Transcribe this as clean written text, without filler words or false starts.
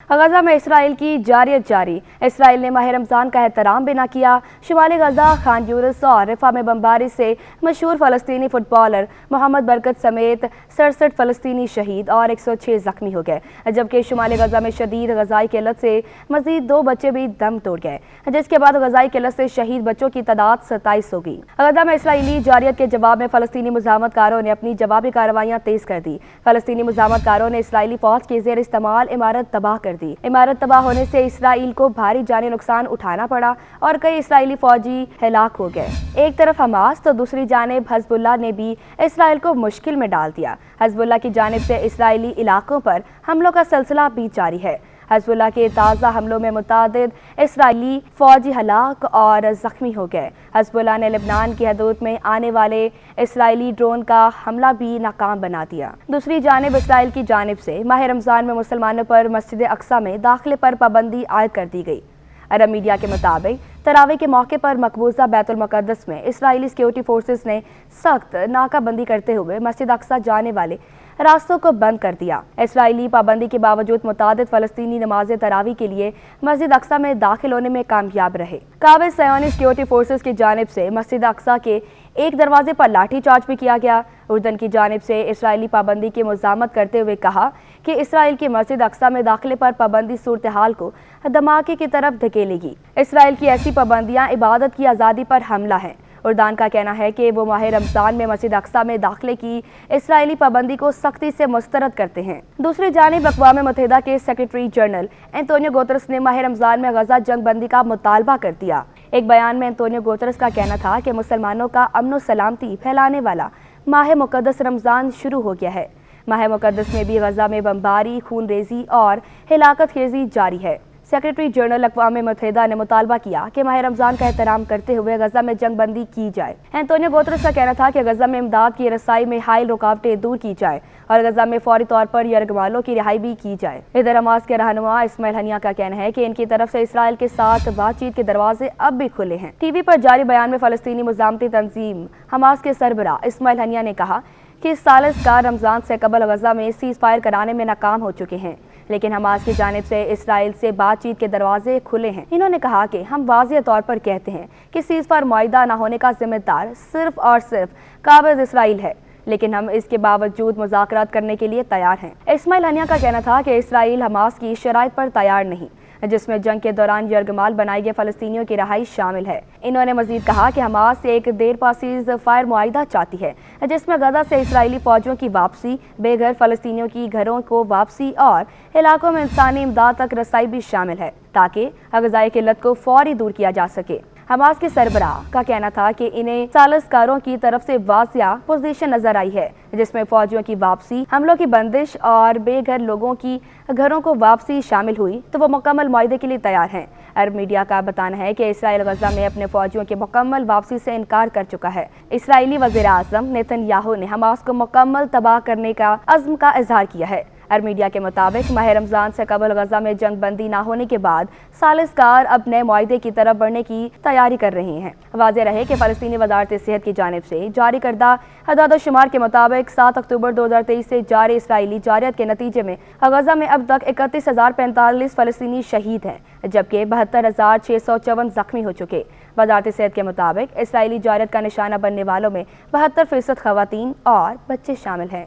गजा में इसराइल की जारियत जारी। इसराइल ने माह रमज़ान का एहतराम भी न किया। शुमाली गजा खान यूनिस और रिफा में बमबारी से मशहूर फ़लस्तीनी फुटबॉलर मोहम्मद बरकत समेत 67 फ़लस्तीनी शहीद और 106 ज़ख्मी हो गए, जबकि शुमाली गजा में शदीद गजाई किल्लत से मजीद 2 बच्चे भी दम तोड़ गए, जिसके बाद गजाई किल्लत से शहीद बच्चों की तादाद 27 हो गई। गजा में इसराइली जारियत के जवाब में फ़लस्तीनी मुज़ाहमतकारों ने अपनी जवाबी कार्रवाइयाँ तेज़ कर दी। फ़लस्तीनी मुज़ाहमतकारों ने इसराइली फ़ौज के ज़ेर इस्तेमाल इमारत तबाह कर दी। इमारत तबाह होने से इसराइल को भारी जानी नुकसान उठाना पड़ा और कई इसराइली फौजी हलाक हो गए। एक तरफ हमास तो दूसरी जानिब हिज़्बुल्लाह ने भी इसराइल को मुश्किल में डाल दिया। हिज़्बुल्लाह की जानिब से इसराइली इलाकों पर हमलों का सिलसिला भी जारी है। हिज़्बुल्लाह के ताज़ा हमलों में मुतादिद इसराइली फौजी हलाक और ज़ख्मी हो गए। हिज़्बुल्लाह ने लेबनान की हदूद में आने वाले इसराइली ड्रोन का हमला भी नाकाम बना दिया। दूसरी जानिब इसराइल की जानिब से माह रमज़ान में मुसलमानों पर मस्जिद अक्सा में दाखिले पर पाबंदी आयद कर दी गई। अरब मीडिया के मुताबिक तरावी के मौके पर मकबूजा बैतुल मुक़द्दस में इसराइली सिक्योरिटी फोर्सेस ने सख्त नाकाबंदी करते हुए मस्जिद अक्सा जाने वाले रास्तों को बंद कर दिया। इसराइली पाबंदी के बावजूद मुतादिद फ़लस्तीनी नमाज़ तरावी के लिए मस्जिद अक्सा में दाखिल होने में कामयाब रहे। काबिल सयानी सिक्योरिटी फोर्सेस की जानिब से मस्जिद अक्सा के एक दरवाजे पर लाठी चार्ज भी किया गया। उर्दन की जानिब से इसराइली पाबंदी की मुज़ाहमत करते हुए कहा कि इसराइल की मस्जिद अक्सा में दाखिले पर पाबंदी सूरत हाल को धमाके की तरफ धकेलेगी। इसराइल की ऐसी पाबंदियाँ इबादत की आज़ादी पर हमला है। उर्दान का कहना है कि वो माह रमज़ान में मस्जिद अक्सा में दाखिले की इसराइली पाबंदी को सख्ती से मुस्तरद करते हैं। दूसरी जानिब अक़वाम मुत्तहिदा के सेक्रेटरी जनरल एंटोनियो गुतेरेस ने माह रमज़ान में गजा जंग बंदी का मुतालबा कर दिया। एक बयान में एंटोनियो गुतेरेस का कहना था कि मुसलमानों का अमन व सलामती फैलाने वाला माह मुक़द्दस रमज़ान शुरू हो गया है। माह मुक़द्दस में भी गजा में बमबारी, खून रेजी और हिलाकत खेजी जारी है। सेक्रेटरी जनरल अक़वाम मुत्तहिदा ने मुतालबा किया कि माह रमज़ान का एहतराम करते हुए गजा में जंग बंदी की जाए। एंटोनियो गुतेरेस का कहना था कि गजा में इमदाद की रसाई में हाइल रुकावटें दूर की जाए और गजा में फौरी तौर पर यरगमालों की रिहाई भी की जाए। इधर हमास के रहनुमा इस्माइल हनिया का कहना है कि इनकी तरफ से इसराइल के साथ बातचीत के दरवाजे अब भी खुले हैं। टीवी पर जारी बयान में फ़लस्तीनी मुज़ाहमती तंजीम हमास के सरबराह इस्माइल हनिया ने कहा कि सालिसकार रमज़ान से कबल गजा में सीज़ फायर कराने में नाकाम हो चुके हैं, लेकिन हमास की जानिब से इसराइल से बातचीत के दरवाजे खुले हैं। इन्होंने कहा कि हम वाज़ेह तौर पर कहते हैं कि सीज़ फायर मुआहिदा न होने का जिम्मेदार सिर्फ और सिर्फ काबिज़ इसराइल है, लेकिन हम इसके बावजूद मुज़ाकरात करने के लिए तैयार हैं। इस्माइल हनिया का कहना था कि इसराइल हमास की शराइत पर तैयार नहीं, जिसमें जंग के दौरान यरगमाल बनाए गए फ़लस्तीनियों की रहाई शामिल है। इन्होंने मजीद कहा कि हमास एक देर पा सीज़ फायर मुआहिदा चाहती है, जिसमें गजा से इसराइली फौजियों की वापसी, बेघर फ़लस्तीनियों की घरों को वापसी और इलाकों में इंसानी इमदाद तक रसाई भी शामिल है, ताकि गजाई किल्लत को फौरी दूर किया जा सके। हमास के सरबराह का कहना था कि इन्हें सालिसकारों की तरफ से वाज़िया पोजीशन नजर आई है, जिसमें फौजियों की वापसी, हमलों की बंदिश और बेघर लोगों की घरों को वापसी शामिल हुई तो वो मुकम्मल मुआहिदे के लिए तैयार हैं। अरब मीडिया का बताना है कि इसराइल गजा में अपने फौजियों की मुकम्मल वापसी से इनकार कर चुका है। इसराइली वज़ीर आज़म नेतन्याहू ने हमास को मुकम्मल तबाह करने का अज़्म का इजहार किया है। अरब मीडिया के मुताबिक माह रमज़ान से कबल गजा में जंग बंदी न होने के बाद सालिसकार अब नए मुआहिदे की तरफ बढ़ने की तैयारी कर रहे हैं। वाज़ेह रहे कि फ़लस्तीनी वज़ारत सेहत की जानिब से जारी करदा अदाद-ओ-शुमार के मुताबिक 7 अक्टूबर 2023 से जारी इसराइली जारियत के नतीजे में गजा में अब तक 31,045 फ़लस्तीनी शहीद हैं, जबकि 72,654 ज़ख्मी हो चुके। वज़ारत सेहत के मुताबिक इसराइली जारियत का निशाना बनने वालों में 72% ख़वातीन और बच्चे शामिल हैं।